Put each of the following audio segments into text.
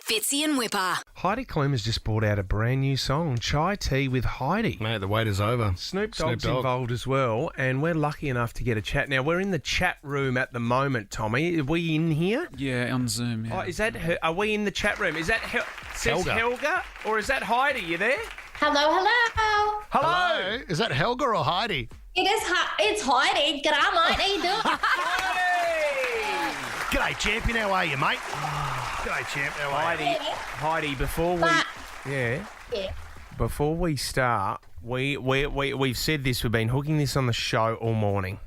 Fitzy and Wippa. Heidi Klum has just brought out a brand new song, Chai Tea with Heidi. Mate, the wait is over. Snoop Dogg's involved as well, and we're lucky enough to get a chat. Now, we're in the chat room at the moment, Tommy. Are we in here? Yeah, on Zoom, yeah. Oh, is that are we in the chat room? Is that Helga, or is that Heidi? You there? Hello. Hello. Is that Helga or Heidi? It's Heidi. G'day, mate. How you doing? G'day, champion. How are you, mate? G'day, champ. How are you? Heidi, before we start, we've said this. We've been hooking this on the show all morning.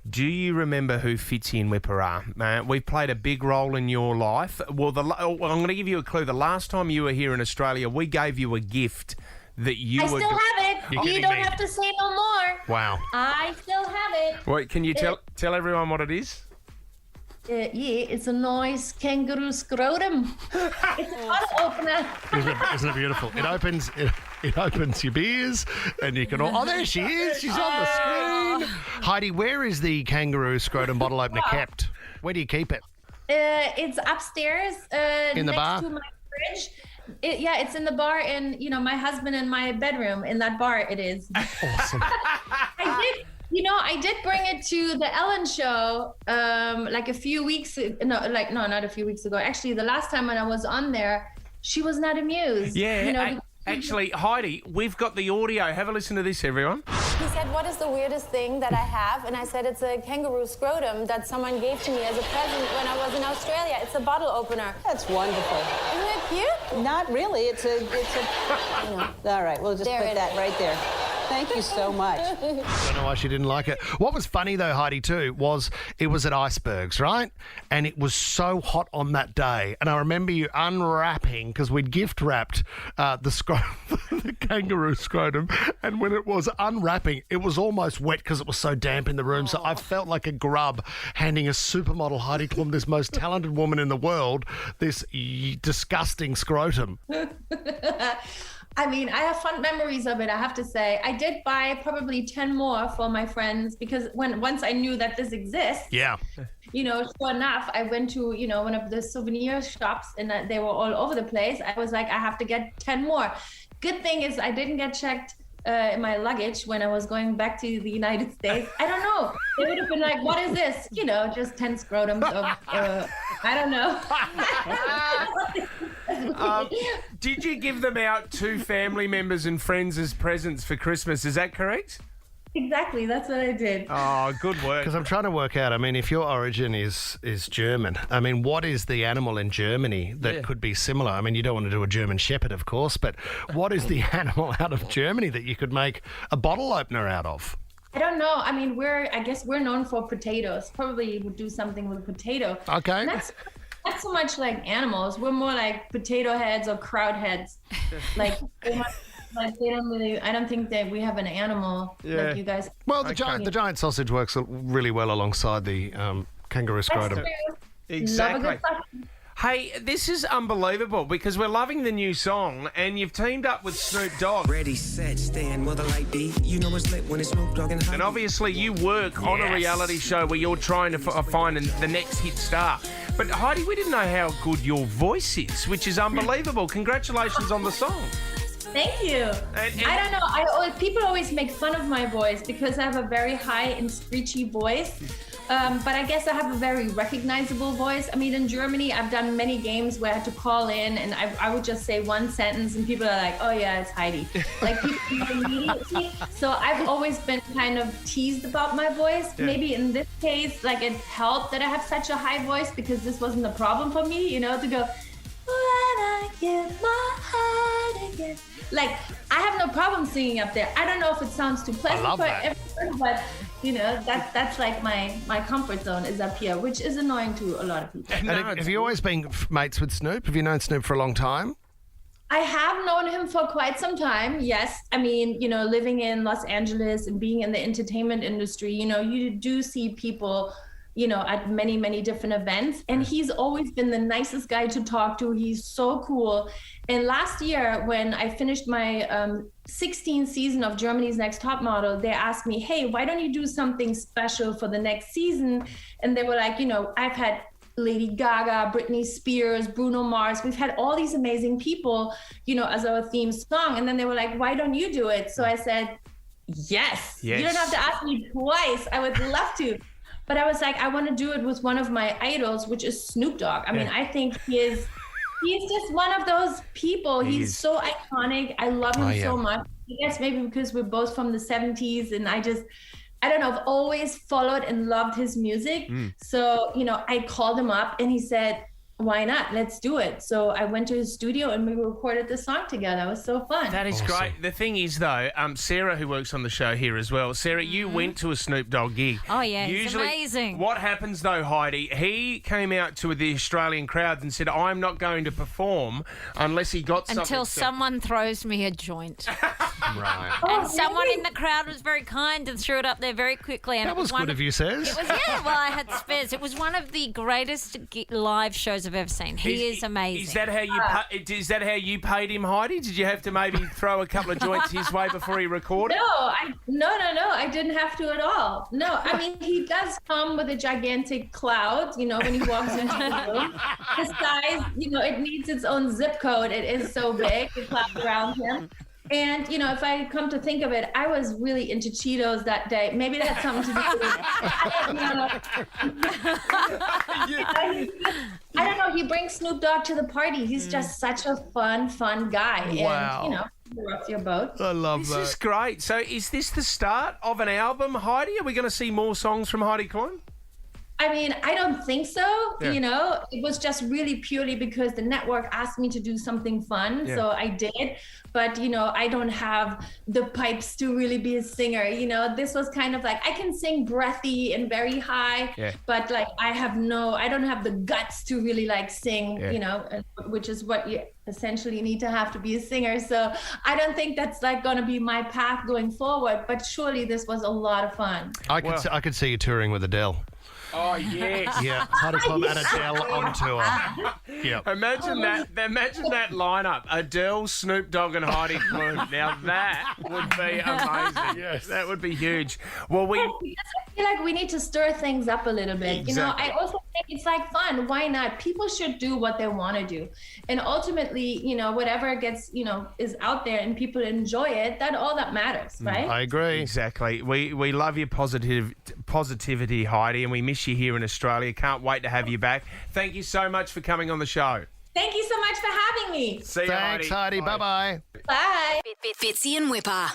Do you remember who Fitzy and Wippa are? We've played a big role in your life. Well, I'm going to give you a clue. The last time you were here in Australia, we gave you a gift that you I still have it. You don't have to say no more. Wow. I still have it. Wait, can you tell everyone what it is? It's a nice kangaroo scrotum. It's a bottle opener. Isn't it beautiful? It opens your beers, and you can all... Oh, there she is. She's on the screen. Heidi, where is the kangaroo scrotum bottle opener kept? Where do you keep it? It's upstairs. In the next bar? to my fridge. It's in the bar in, my husband and my bedroom. In that bar, it is. Awesome. I did bring it to the Ellen show not a few weeks ago. Actually, the last time when I was on there, she was not amused. Yeah, actually, Heidi, we've got the audio. Have a listen to this, everyone. He said, "What is the weirdest thing that I have?" And I said, "It's a kangaroo scrotum that someone gave to me as a present when I was in Australia. It's a bottle opener." That's wonderful. Isn't it cute? Not really. It's a. All right, we'll just There put it that is. right there. Thank you so much. I don't know why she didn't like it. What was funny, though, Heidi, too, was it was at Icebergs, right? And it was so hot on that day. And I remember you unwrapping, because we'd gift-wrapped the kangaroo scrotum. And when it was unwrapping, it was almost wet because it was so damp in the room. So I felt like a grub handing a supermodel, Heidi Klum, this most talented woman in the world, this disgusting scrotum. I mean, I have fond memories of it, I have to say. I did buy probably 10 more for my friends because once I knew that this exists, Yeah. Sure enough, I went to, one of the souvenir shops and they were all over the place. I was like, I have to get 10 more. Good thing is I didn't get checked in my luggage when I was going back to the United States. I don't know. They would have been like, what is this? Just 10 scrotums of, I don't know. Did you give them out to family members and friends as presents for Christmas? Is that correct? Exactly, that's what I did. Oh, good work. Because I'm trying to work out, if your origin is German, what is the animal in Germany that could be similar? You don't want to do a German Shepherd, of course, but what is the animal out of Germany that you could make a bottle opener out of? I don't know. I guess we're known for potatoes. Probably would do something with potato. Okay. Not so much like animals. We're more like potato heads or crowd heads. They don't really. I don't think that we have an animal like you guys. Well, the giant sausage works really well alongside the kangaroo scrotum. Exactly. Love a good sausage. Hey, this is unbelievable because we're loving the new song and you've teamed up with Snoop Dogg. Ready, set, stand, will the light be? You know it's lit when it's Snoop Dogg and Heidi. And obviously you work on a reality show where you're trying to find the next hit star. But Heidi, we didn't know how good your voice is, which is unbelievable. Congratulations on the song. Thank you. I don't know. People always make fun of my voice because I have a very high and screechy voice. But I guess I have a very recognizable voice. In Germany, I've done many games where I had to call in and I would just say one sentence and people are like, oh yeah, it's Heidi. Like people know immediately. So I've always been kind of teased about my voice. Yeah. Maybe in this case, it helped that I have such a high voice because this wasn't a problem for me, to go, when I get my heart again. I have no problem singing up there. I don't know if it sounds too pleasant for everyone, but that's like my comfort zone is up here, which is annoying to a lot of people. And have you always been mates with Snoop? Have you known Snoop for a long time? I have known him for quite some time, yes. Living in Los Angeles and being in the entertainment industry, you do see people at many, many different events. And he's always been the nicest guy to talk to. He's so cool. And last year, when I finished my 16th season of Germany's Next Top Model, they asked me, hey, why don't you do something special for the next season? And they were like, I've had Lady Gaga, Britney Spears, Bruno Mars. We've had all these amazing people, as our theme song. And then they were like, why don't you do it? So I said, yes. You don't have to ask me twice. I would love to. But I was like, I want to do it with one of my idols, which is Snoop Dogg. I mean, I think he's just one of those people. He's so iconic. I love him so much. I guess maybe because we're both from the 70s and I don't know, I've always followed and loved his music. So, I called him up and he said, why not? Let's do it. So I went to his studio and we recorded the song together. It was so fun. That is great. The thing is, though, Sarah, who works on the show here as well, Sarah, you went to a Snoop Dogg gig. Oh, yeah, he's amazing. What happens, though, Heidi, he came out to the Australian crowd and said, I'm not going to perform unless he got something. Until someone throws me a joint. Right. And someone in the crowd was very kind and threw it up there very quickly. And That was good of you, says. It was, well, I had spares. It was one of the greatest live shows I've ever seen. He is amazing. Is that how you paid him, Heidi? Did you have to maybe throw a couple of joints his way before he recorded? No, I didn't have to at all. No, I mean, he does come with a gigantic cloud, when he walks into the room. The size, it needs its own zip code. It is so big, the cloud around him. And, if I come to think of it, I was really into Cheetos that day. Maybe that's something to do with it. I don't know. He brings Snoop Dogg to the party. He's just such a fun guy. Wow. And, rock your boat. I love that. This is great. So is this the start of an album, Heidi? Are we going to see more songs from Heidi Klum? I mean, I don't think so. Yeah. It was just really purely because the network asked me to do something fun. Yeah. So I did. But, I don't have the pipes to really be a singer. This was kind of like, I can sing breathy and very high, but like, I don't have the guts to really like sing, which is what you essentially need to have to be a singer. So I don't think that's like going to be my path going forward, but surely this was a lot of fun. I could see you touring with Adele. Oh, yes. Yeah, Heidi Klum and Adele on tour. Yeah. Imagine that lineup. Adele, Snoop Dogg and Heidi Klum. Now that would be amazing. Yes. That would be huge. Well, I feel like we need to stir things up a little bit. Exactly. I also think it's like fun. Why not? People should do what they want to do. And ultimately, whatever gets, is out there and people enjoy it, that's all that matters, right? I agree. Exactly. We love your positivity, Heidi, and we miss you here in Australia. Can't wait to have you back. Thank you so much for coming on the show. Thank you so much for having me. See you, Thanks, Heidi. Bye-bye. Bye. Fitzy and Wippa.